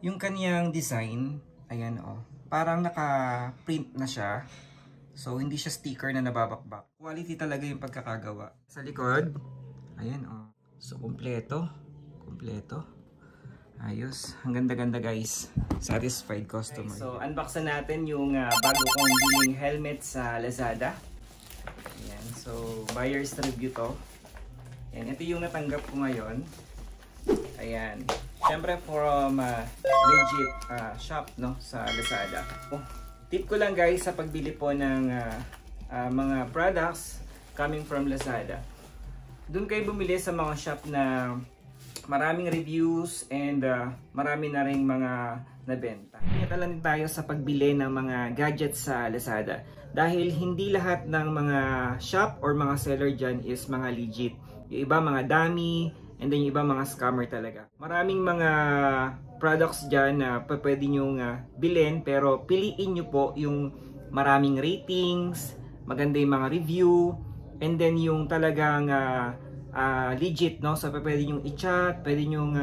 Yung kaniyang design, ayan oh, parang naka-print na siya. So, hindi siya sticker na nababakbak. Quality talaga yung pagkakagawa. Sa likod, ayan oh. So, kumpleto. Kumpleto. Ayos. Ang ganda-ganda guys. Satisfied customer. Okay, so, unboxan natin yung bago kong biling helmet sa Lazada. Ayan. So, buyer's review to. Ayan. Ito yung natanggap ko ngayon. Ayan. Siyempre from legit shop no, sa Lazada. Oh, tip ko lang guys sa pagbili po ng mga products coming from Lazada. Doon kayo bumili sa mga shop na maraming reviews and marami na ring mga nabenta. Ingat lang tayo sa pagbili ng mga gadgets sa Lazada. Dahil hindi lahat ng mga shop or mga seller dyan is mga legit. Yung iba mga dummy, and then yung iba mga scammer talaga. Maraming mga products dyan na pwede nyong bilhin, pero piliin nyo po yung maraming ratings, maganda yung mga review, and then yung talagang legit, no? So pwede nyong i-chat, pwede nyong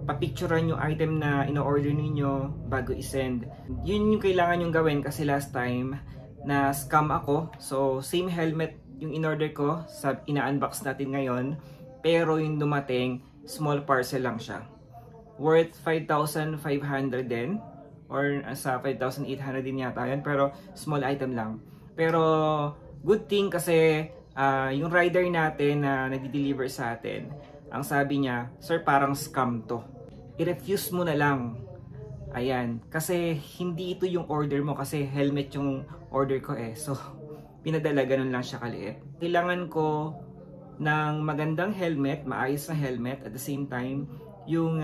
papicturean yung item na ino-order ninyo bago i-send. Yun yung kailangan nyong gawin kasi last time na scam ako. So same helmet yung in-order ko sa ina-unbox natin ngayon. Pero yung dumating, small parcel lang siya. Worth 5,500 din. Or sa 5,800 din yata yan. Pero small item lang. Pero good thing kasi yung rider natin na nag-deliver sa atin, ang sabi niya, sir parang scam to. I-refuse mo na lang. Ayan. Kasi hindi ito yung order mo kasi helmet yung order ko eh. So pinadala ganun lang siya kaliit. Kailangan ko ng magandang helmet, maayos na helmet, at the same time yung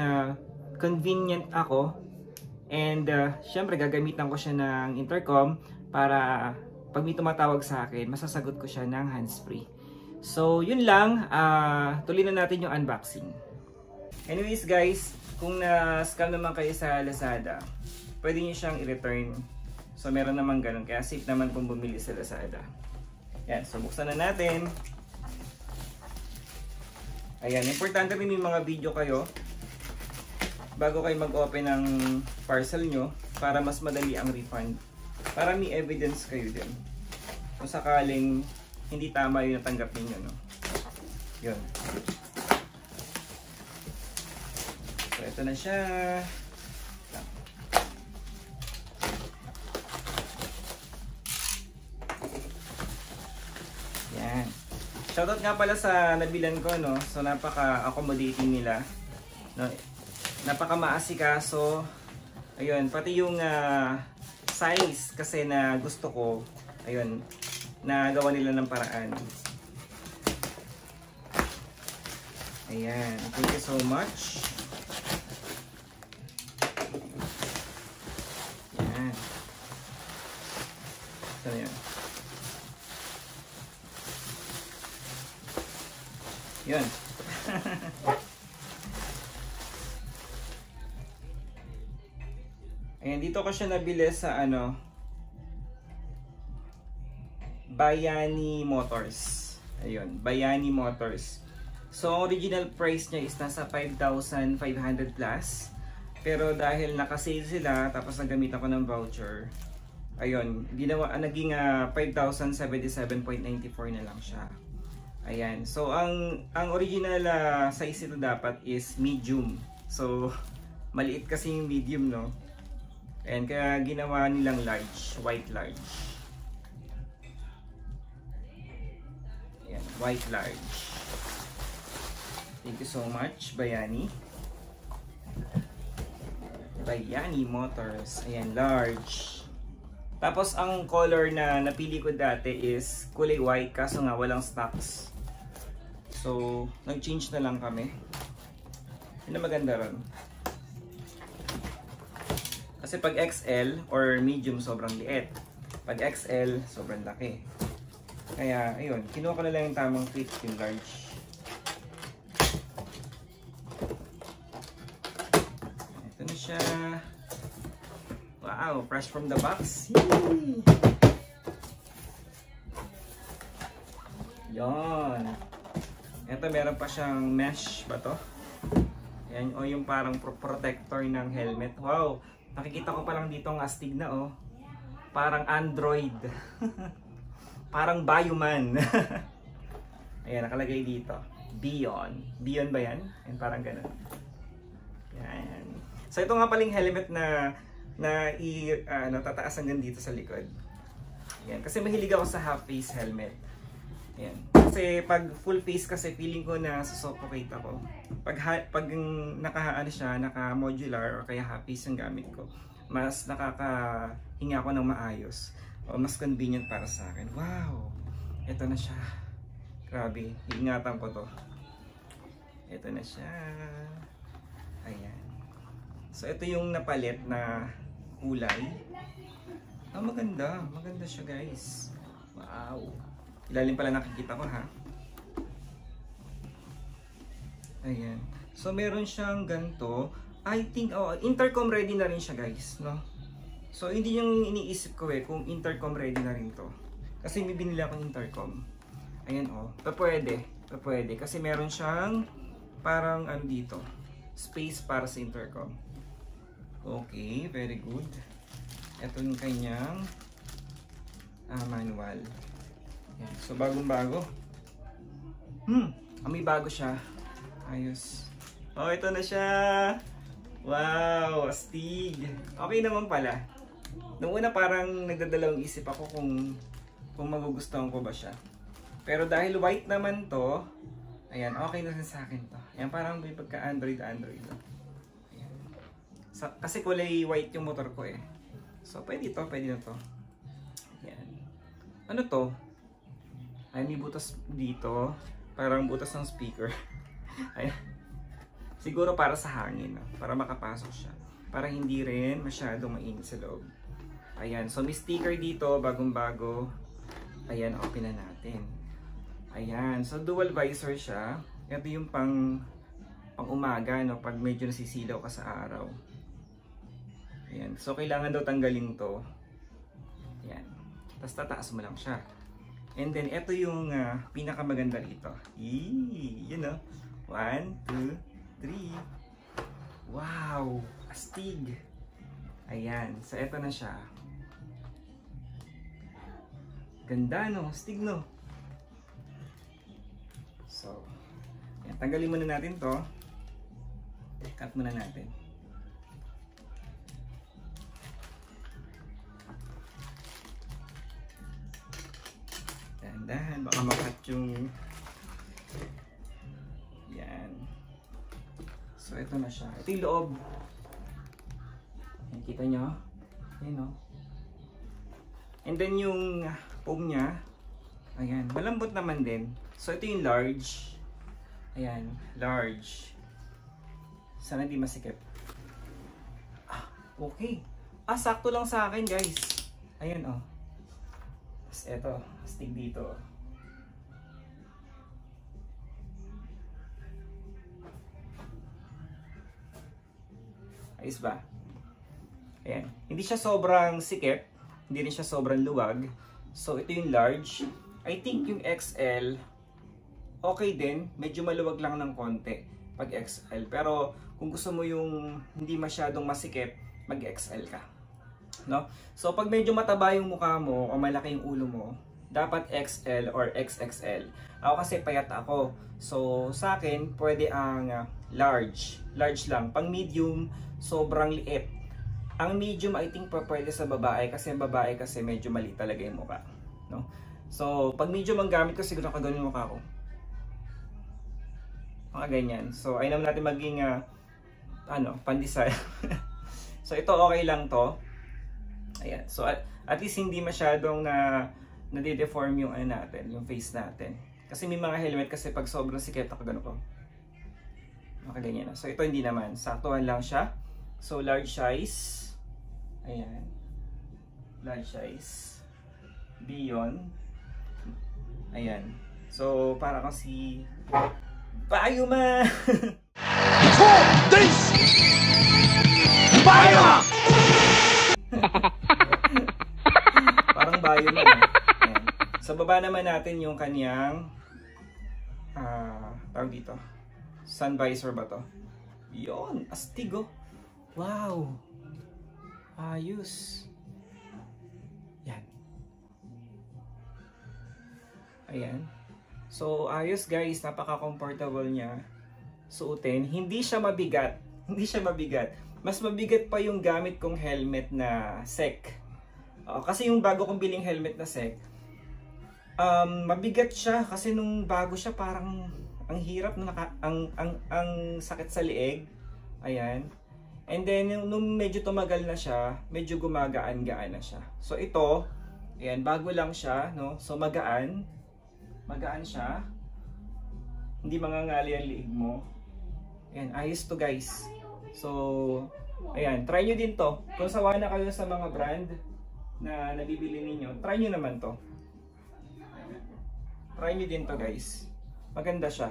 convenient ako, and syempre gagamitan ko siya ng intercom para pag may tumatawag sa akin masasagot ko siya ng hands-free. So yun lang, tuloy na natin yung unboxing. Anyways guys, kung na-scam naman kayo sa Lazada, pwede nyo siyang i-return. So meron naman ganun, kaya safe naman kung bumili sa Lazada. Yan, so buksan na natin. Ayan, importante rin yung mga video kayo bago kayo mag-open ng parcel nyo para mas madali ang refund. Para may evidence kayo din. Kung sakaling hindi tama yung natanggap ninyo, no? Yun. So, ito na siya. Yan. Shoutout nga pala sa nabilan ko, no? So napaka-accommodating nila, no? Napaka-maasikaso. Ayun, pati yung size kasi na gusto ko, ayun, nagawa nila ng paraan. Ayan, thank you so much. Ayan. So yan. Yun. Ayan, dito ko siya nabili sa ano, Bayani Motors. Ayun, Bayani Motors. So, ang original price niya is nasa 5,500 plus. Pero dahil naka-sale sila, tapos nagamit ako ng voucher, ayun, naging 5,077.94 na lang siya. Ayan. So, ang original size ito dapat is medium. So, maliit kasi yung medium, no? And kaya ginawa nilang large, white large. Ayan, white large. Thank you so much, Bayani. Bayani Motors. Ayan, large. Tapos, ang color na napili ko dati is kulay white, kaso nga walang stocks. So, nag-change na lang kami. Yun na maganda ron. Kasi pag XL or medium, sobrang liit. Pag XL, sobrang laki. Kaya, ayun. Kinuha ko na lang yung tamang fit, yung large. Ito na siya. Wow, fresh from the box. Yay! Yon. Ito meron pa siyang mesh ba to? Yan, o yung parang protector ng helmet. Wow! Nakikita ko pa lang dito ang astig na, oh. Parang Android. Parang Bioman. Ayan, nakalagay dito. Bion. Bion ba yan? Yan, parang ganun. Yan. So, ito nga paling helmet na tataas hanggang dito sa likod. Yan. Kasi mahilig ako sa half-face helmet. Yan. Kasi pag full face kasi feeling ko na susuffocate ako. Pag naka-modular o kaya half-face yung gamit ko, mas nakakahinga ako ng maayos. O mas convenient para sa akin. Wow! Ito na siya. Grabe. Iingatan ko to. Ito na siya. Ayan. So, ito yung napalit na kulay. Ah, maganda. Maganda siya, guys. Wow. Ilalim pala nakikita ko, ha. Ayan. So, meron siyang ganito. I think, intercom ready na rin siya, guys. No? So, hindi yung iniisip ko kung intercom ready na rin to. Kasi may binili akong intercom. Ayan, Pwede. Pwede. Kasi meron siyang parang dito. Space para sa intercom. Okay, very good. Ito yung kanyang manual. Yan. So, bagong-bago. May bago siya. Ayos. Oh, ito na siya. Wow, astig. Okay naman pala. Noong una parang nagdadalawang isip ako kung magugustuhan ko ba siya. Pero dahil white naman to, ayan, okay na rin sa akin to. Ayan, parang may pagka-Android. Kasi kulay white yung motor ko eh. So, pwede na to. Yan. Ano to? Ay, may butas dito. Parang butas ng speaker. Ayan. Siguro para sa hangin. Para makapasok siya. Para hindi rin masyadong mainit sa loob. Ayan. So, may sticker dito. Bagong-bago. Ayan, open na natin. Ayan. So, dual visor siya. Ito yung pang umaga, no? Pag medyo nasisilaw ka sa araw. Ayan. So, kailangan daw tanggalin to. Ayan. Tapos tataas mo lang siya. And then, ito yung pinakamaganda rito. Yun o. 1, 2, 3. Wow! Astig! Ayan. So, ito na siya. Ganda, no? Astig, no? So, ayan. Tanggalin muna natin to. Cut muna natin. Dahan, baka makat yung... Yan. So, ito na siya. Ito yung loob. Yan, kita nyo? Yan, o. And then yung foam niya, ayan, malambot naman din. So, ito yung large. Ayan, large. Sana di masikip. Okay. Sakto lang sa akin, guys. Ayan, o. Tapos ito, stick dito. Ayos ba? Ayan. Hindi siya sobrang sikip. Hindi rin siya sobrang luwag. So, ito yung large. I think yung XL, okay din. Medyo maluwag lang ng konti pag XL. Pero, kung gusto mo yung hindi masyadong masikip, mag-XL ka. No? So, pag medyo mataba yung mukha mo o malaki yung ulo mo, dapat XL or XXL. Ako kasi payat ako. So, sa akin, pwede ang large. Large lang. Pang medium, sobrang liit. Ang medium, I think, pwede sa babae kasi ang babae kasi medyo maliit talaga yung mukha. No? So, pag medium ang gamit ko, siguro nakaganon yung mukha ko. Mga ganyan. So, ayaw naman natin maging pan-design. So, ito okay lang to. Ayan. So, at least hindi masyadong nade-deform yung natin, yung face natin. Kasi may mga helmet kasi pag sobrang sikip, nakagano ko. Nakaganyan na. So, ito hindi naman. Saktuhan lang siya. So, large size. Ayan. Large size. Beyond. Ayan. So, para kasi Bioman! For this! Bioman! Parang Bioman. Ayan. Sa baba naman natin yung kanyang tawag dito. Sun visor ba to? Yon, astig oh. Wow. Ayos. Yan. Ayan. So, ayos guys. Napaka-comfortable niya suotin. Hindi siya mabigat. Hindi siya mabigat. Mas mabigat pa yung gamit kong helmet na SEC. Kasi yung bago kong biling helmet na SEC, mabigat siya kasi nung bago siya parang ang hirap, ang sakit sa liig. Ayan. And then, nung medyo tumagal na siya, medyo gumagaan-gaan na siya. So, ito, ayan, bago lang siya, no? So, magaan. Magaan siya. Hindi mangangali ang liig mo. Ayan, ayos to guys. So, ayan, try nyo din to. Kung sawa na kayo sa mga brand na nabibili ninyo, try nyo naman to. Try nyo din to guys. Maganda siya.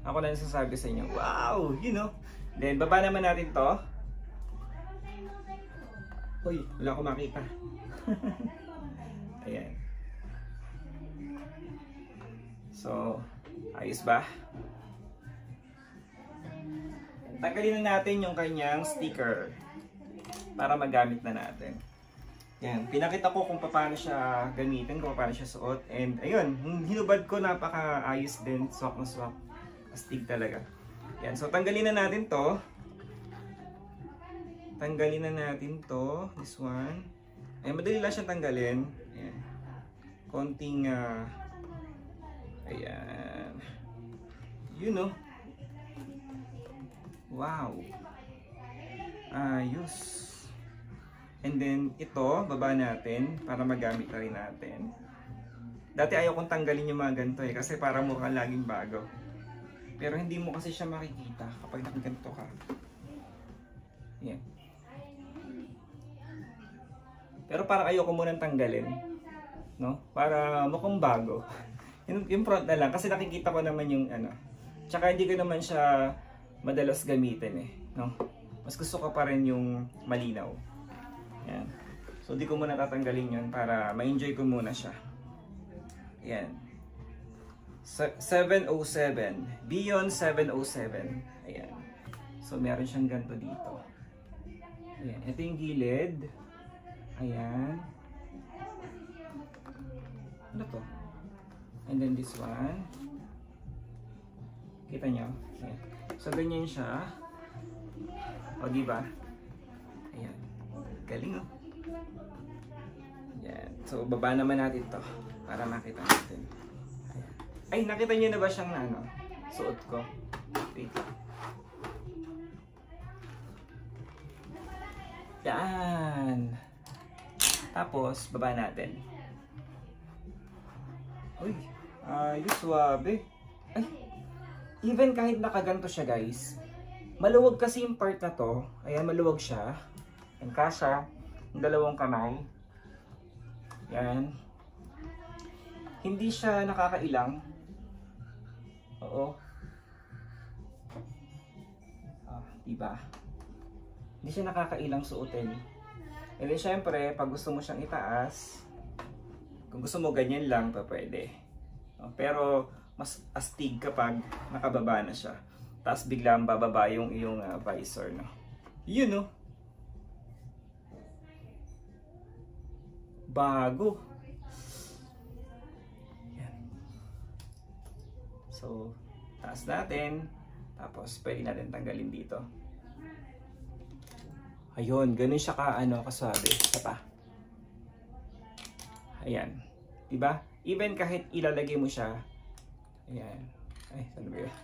Ako na nasasabi sa inyo. Wow! You know. Then, baba naman natin to. Uy, wala akong makita. Ayan. So, ayos ba? Tanggalin na natin yung kanyang sticker para magamit na natin. Yan, pinakita ko kung paano siya gamitin, kung paano siya suot. And ayun, hinubad ko, napaka-ayos din. Swak na swak. Astig talaga. Yan, so tanggalin na natin to. Tanggalin na natin to. This one. Ayan, madali lang siyang tanggalin. Ayan. Konting, ayan. You know. Wow. Ayos. And then, ito, baba natin para magamit na rin natin. Dati ayaw kong tanggalin yung mga ganito eh, kasi para mukha laging bago. Pero hindi mo kasi siya makikita kapag nakaganto ka. Yan. Pero parang ayoko munang tanggalin. No? Para mukhang bago. Yung front na lang, kasi nakikita ko naman yung ano. Tsaka hindi ko naman siya madalas gamitin eh. No? Mas gusto ko pa rin yung malinaw. Yan. So di ko muna tatanggalin yun para ma-enjoy ko muna siya. Yan. 707. Beyond 707. Ayan. So meron siyang ganito dito. Ayan. Ito yung gilid. Ayan. Ano to? And then this one. Kita nyo? Ayan. So ganyan siya. O diba? Ayan. Galing oh. Ayan. So baba naman natin to para makita natin. Ayan. Ay, nakita nyo na ba siyang ano? Suot ko? Wait lang. Yan. Tapos, baba natin. Uy, ayos, swabe. Ay, even kahit nakaganto siya guys, maluwag kasi yung part na to. Ayan, maluwag siya. Ang kasya, yung dalawang kamay. Yan. Hindi siya nakakailang. Oo. Diba? Hindi siya nakakailang suotin. And then syempre, pag gusto mo siyang itaas, kung gusto mo ganyan lang, pa pwede. Pero mas astig kapag nakababa na siya. Tapos biglang bababa yung iyong visor, no? Yun, no? Bago. Yan. So, taas natin. Tapos pwede natin tanggalin dito. Ayun, ganun siya kasabi. Isa pa. Ayan. Diba? Even kahit ilalagay mo siya. Ayan. Ay, saan ba yun?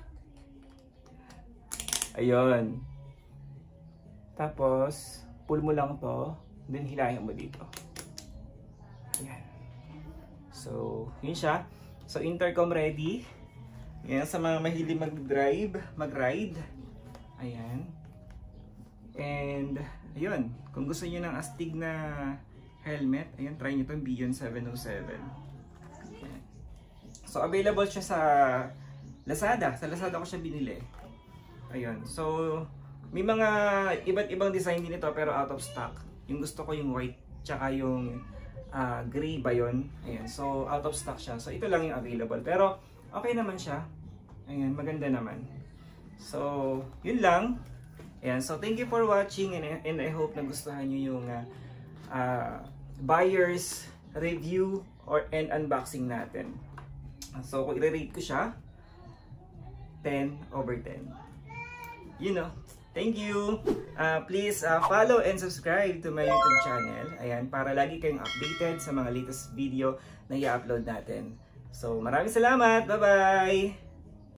Ayun. Tapos, pull mo lang to. Then, hilahin mo dito. Ayan. So, yun siya. So, intercom ready. Ayan, sa mga mahilig mag-ride. Ayan. And, ayun. Kung gusto niyo ng astig na helmet, ayan, try nyo itong Beyond 707. Ayan. So, available siya sa Lazada. Sa Lazada ko siya binili. Ayun. So, may mga iba't ibang design din ito, pero out of stock. Yung gusto ko yung white, tsaka yung gray ba yun? Ayan. So, out of stock siya. So, ito lang yung available. Pero, okay naman siya. Ayan, maganda naman. So, yun lang. Ayan, so thank you for watching and I hope nagustuhan nyo yung buyer's review and unboxing natin. So, kung i-rate ko siya, 10/10. You know, thank you! Please follow and subscribe to my YouTube channel. Ayan, para lagi kayong updated sa mga latest video na i-upload natin. So, maraming salamat! Bye-bye!